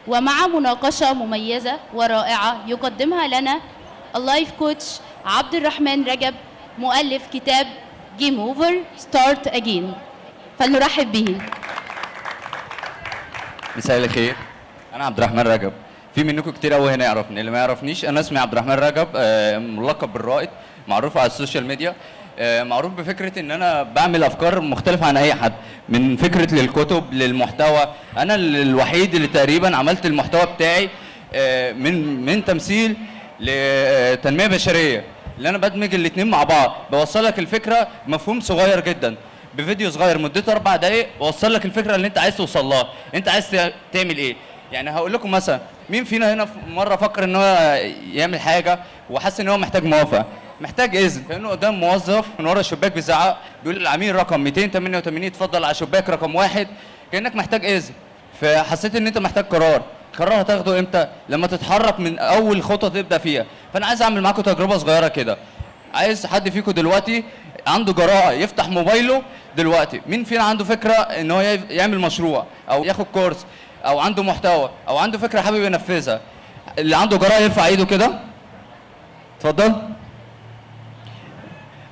ومع مناقشة مميزة ورائعة يقدمها لنا اللايف كوتش عبد الرحمن رجب مؤلف كتاب جيم اوفر ستارت اجين. فلنرحب به. مساء الخير، انا عبد الرحمن رجب. في منكم كتير قوي هنا يعرفني، اللي ما يعرفنيش انا اسمي عبد الرحمن رجب، ملقب بالرائد، معروف على السوشيال ميديا، معروف بفكره ان انا بعمل افكار مختلفه عن اي حد، من فكره للكتب للمحتوى. انا الوحيد اللي تقريبا عملت المحتوى بتاعي من تمثيل لتنميه بشريه، اللي انا بدمج الاثنين مع بعض، بوصل لك الفكره بمفهوم صغير جدا بفيديو صغير مدته 4 دقائق، بوصل لك الفكره اللي انت عايز توصل لها. انت عايز تعمل ايه؟ يعني هقول لكم مثلا، مين فينا هنا مره فكر ان هو يعمل حاجه وحس ان هو محتاج موافقه، محتاج اذن، كانه قدام موظف من ورا الشباك بيزعق بيقول العميل رقم 288 اتفضل على شباك رقم 1، كانك محتاج اذن. فحسيت ان انت محتاج قرار هتاخده امتى؟ لما تتحرك من اول خطوه تبدا فيها. فانا عايز اعمل معاكم تجربه صغيره كده. عايز حد فيكم دلوقتي عنده جراءه يفتح موبايله دلوقتي؟ مين فينا عنده فكره ان هو يعمل مشروع او ياخد كورس او عنده محتوى او عنده فكره حابب ينفذها؟ اللي عنده جراءه يرفع ايده كده. اتفضل.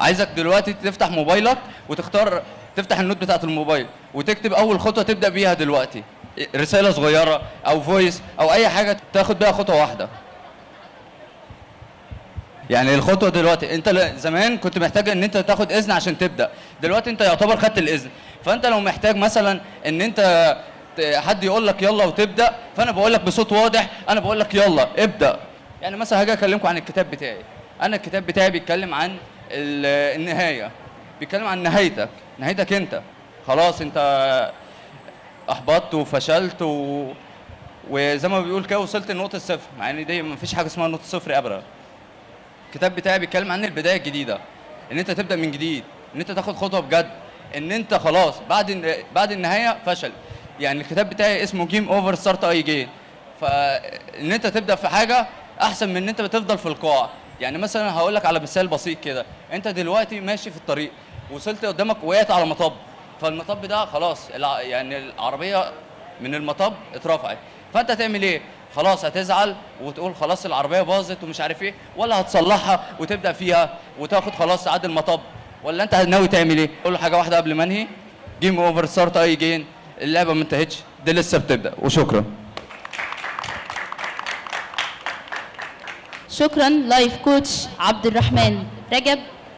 عايزك دلوقتي تفتح موبايلك وتختار، تفتح النوت بتاعت الموبايل وتكتب اول خطوه تبدا بيها دلوقتي، رساله صغيره او فويس او اي حاجه تاخد بيها خطوه واحده. يعني الخطوه دلوقتي، انت زمان كنت محتاج ان انت تاخد اذن عشان تبدا، دلوقتي انت يعتبر خدت الاذن. فانت لو محتاج مثلا ان انت حد يقول لك يلا وتبدا، فانا بقول لك بصوت واضح، انا بقول لك يلا ابدا. يعني مثلا هاجي اكلمكم عن الكتاب بتاعي. انا الكتاب بتاعي بيتكلم عن النهايه، بيتكلم عن نهايتك انت. خلاص انت احبطت وفشلت وزي ما بيقول كده وصلت لنقطه الصفر، مع ان دي مفيش حاجه اسمها نقطه صفر ابدا. الكتاب بتاعي بيتكلم عن البدايه الجديده، ان انت تبدا من جديد، ان انت تاخد خطوه بجد، ان انت خلاص بعد النهايه فشل. يعني الكتاب بتاعي اسمه جيم اوفر ستارت اي جين. فان انت تبدا في حاجه احسن من ان انت بتفضل في القاع. يعني مثلا هقول لك على مثال بسيط كده، انت دلوقتي ماشي في الطريق وصلت قدامك وقعت على مطب، فالمطب ده خلاص يعني العربيه من المطب اترفعت، فانت هتعمل ايه؟ خلاص هتزعل وتقول خلاص العربيه باظت ومش عارف ايه، ولا هتصلحها وتبدا فيها وتاخد خلاص تعدي المطب؟ ولا انت ناوي تعمل ايه؟ اقول له حاجه واحده قبل ما انهي، جيم اوفر ستارت اي جين. اللعبه ما انتهتش، دي لسه بتبدا. وشكرا. شكرا لايف كوتش عبد الرحمن رجب.